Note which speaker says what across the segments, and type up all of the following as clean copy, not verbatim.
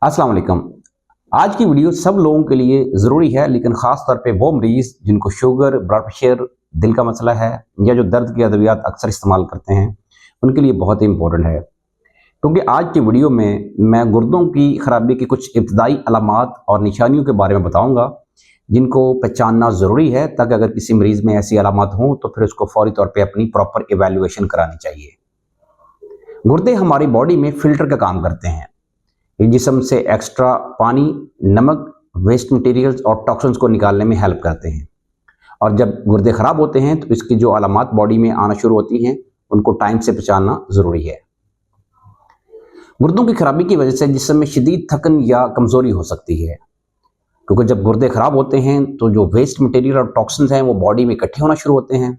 Speaker 1: अस्सलाम वालेकुम। आज की वीडियो सब लोगों के लिए ज़रूरी है, लेकिन ख़ास तौर पे वो मरीज़ जिनको शुगर, ब्लड प्रेशर, दिल का मसला है या जो दर्द की अद्वियात अक्सर इस्तेमाल करते हैं, उनके लिए बहुत ही इम्पोर्टेंट है। क्योंकि आज की वीडियो में मैं गुर्दों की खराबी की कुछ इब्तदाई अलामात और निशानियों के बारे में बताऊँगा, जिनको पहचानना ज़रूरी है ताकि अगर किसी मरीज़ में ऐसी अलामात हों तो फिर उसको फ़ौरी तौर पे अपनी प्रॉपर इवैल्यूएशन करानी चाहिए। गुर्दे हमारी बॉडी में फ़िल्टर का काम करते हैं। ये जिस्म से एक्स्ट्रा पानी, नमक, वेस्ट मटेरियल्स और टॉक्सिन्स को निकालने में हेल्प करते हैं। और जब गुर्दे ख़राब होते हैं तो इसकी जो अलामात बॉडी में आना शुरू होती हैं, उनको टाइम से पहचानना ज़रूरी है। गुर्दों की खराबी की वजह से जिस्म में शदीद थकन या कमज़ोरी हो सकती है, क्योंकि जब गुर्दे ख़राब होते हैं तो जो वेस्ट मटेरियल और टॉक्सिन्स हैं वो बॉडी में इकट्ठे होना शुरू होते हैं।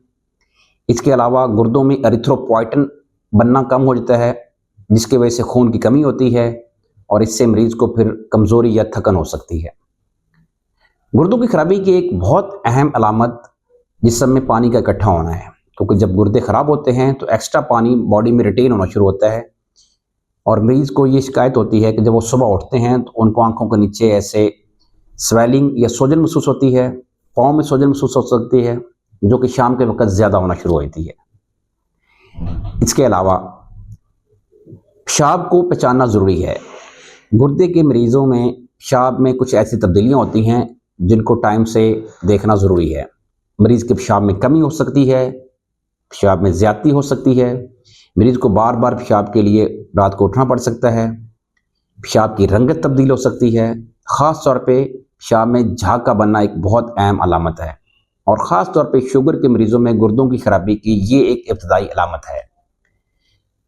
Speaker 1: इसके अलावा गुर्दों में एरिथ्रोपोइटिन बनना कम हो जाता है, जिसकी वजह से खून की कमी होती है और इससे मरीज को फिर कमज़ोरी या थकन हो सकती है। गुर्दों की खराबी की एक बहुत अहम अलामत जिस्म में पानी का इकट्ठा होना है, क्योंकि जब गुर्दे ख़राब होते हैं तो एक्स्ट्रा पानी बॉडी में रिटेन होना शुरू होता है और मरीज़ को ये शिकायत होती है कि जब वो सुबह उठते हैं तो उनको आँखों के नीचे ऐसे स्वेलिंग या सूजन महसूस होती है, पाँव में सूजन महसूस हो सकती है, जो कि शाम के वक़्त ज़्यादा होना शुरू होती है। इसके अलावा पेशाब को पहचानना ज़रूरी है। गुर्दे के मरीज़ों में पेशाब में कुछ ऐसी तब्दीलियाँ होती हैं जिनको टाइम से देखना ज़रूरी है। मरीज़ के पेशाब में कमी हो सकती है, पेशाब में ज़्यादती हो सकती है, मरीज़ को बार बार पेशाब के लिए रात को उठना पड़ सकता है, पेशाब की रंगत तब्दील हो सकती है। ख़ास तौर पे पेशाब में झाग का बनना एक बहुत अहम अलामत है और ख़ास तौर पे शुगर के मरीज़ों में गुर्दों की खराबी की ये एक इब्तदाई अलामत है।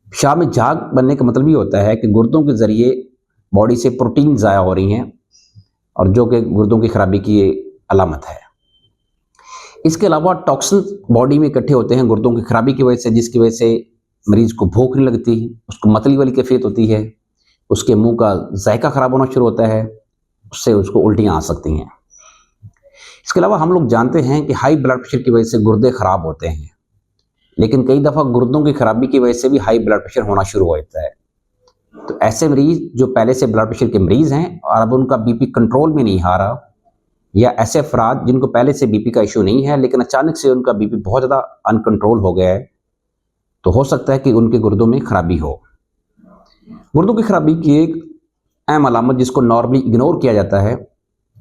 Speaker 1: पेशाब में झाग बनने का मतलब ये होता है कि गुर्दों के ज़रिए बॉडी से प्रोटीन ज़ाया हो रही हैं और जो कि गुर्दों की खराबी की ये अलामत है। इसके अलावा टॉक्सिन बॉडी में इकट्ठे होते हैं गुर्दों की खराबी की वजह से, जिसकी वजह से मरीज़ को भूख नहीं लगती, उसको मतली वाली कैफियत होती है, उसके मुंह का जायका ख़राब होना शुरू होता है, उससे उसको उल्टियाँ आ सकती हैं। इसके अलावा हम लोग जानते हैं कि हाई ब्लड प्रेशर की वजह से गुर्दे ख़राब होते हैं, लेकिन कई दफ़ा गुर्दों की खराबी की वजह से भी हाई ब्लड प्रेशर होना शुरू हो जाता है। तो ऐसे मरीज़ जो पहले से ब्लड प्रेशर के मरीज़ हैं और अब उनका बीपी कंट्रोल में नहीं आ रहा, या ऐसे अफराद जिनको पहले से बीपी का इशू नहीं है लेकिन अचानक से उनका बीपी बहुत ज़्यादा अनकंट्रोल हो गया है, तो हो सकता है कि उनके गुर्दों में खराबी हो। गुर्दों की खराबी की एक अहम अलामत जिसको नॉर्मली इग्नोर किया जाता है,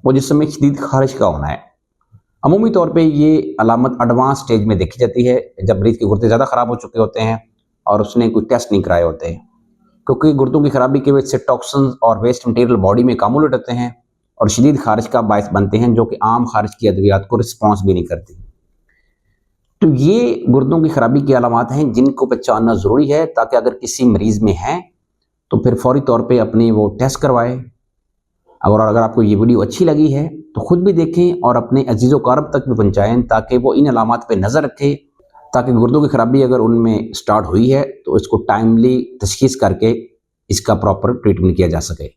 Speaker 1: वो जिस्म में शदीद खारिश का होना है। अमूमी तौर पे ये अलामत एडवांस स्टेज में देखी जाती है जब मरीज़ के गुर्दे ज़्यादा ख़राब हो चुके होते हैं और उसने कोई टेस्ट नहीं कराए होते हैं, क्योंकि गुर्दों की खराबी की वजह से टॉक्सिन्स और वेस्ट मटेरियल बॉडी में काबू लौटते हैं और शदीद खारिश का बायस बनते हैं, जो कि आम खारिश की अद्वियात को रिस्पॉन्स भी नहीं करती। तो ये गुर्दों की खराबी की अलामात हैं जिनको पहचानना ज़रूरी है, ताकि अगर किसी मरीज़ में है तो फिर फौरी तौर पे अपने वो टेस्ट करवाएं। और अगर आपको ये वीडियो अच्छी लगी है तो खुद भी देखें और अपने अजीज़ो कारब तक भी पहुँचाएँ, ताकि वो इन अलामात पे नज़र रखें, ताकि गुर्दों की खराबी अगर उनमें स्टार्ट हुई है तो इसको टाइमली तशख़ीस करके इसका प्रॉपर ट्रीटमेंट किया जा सके।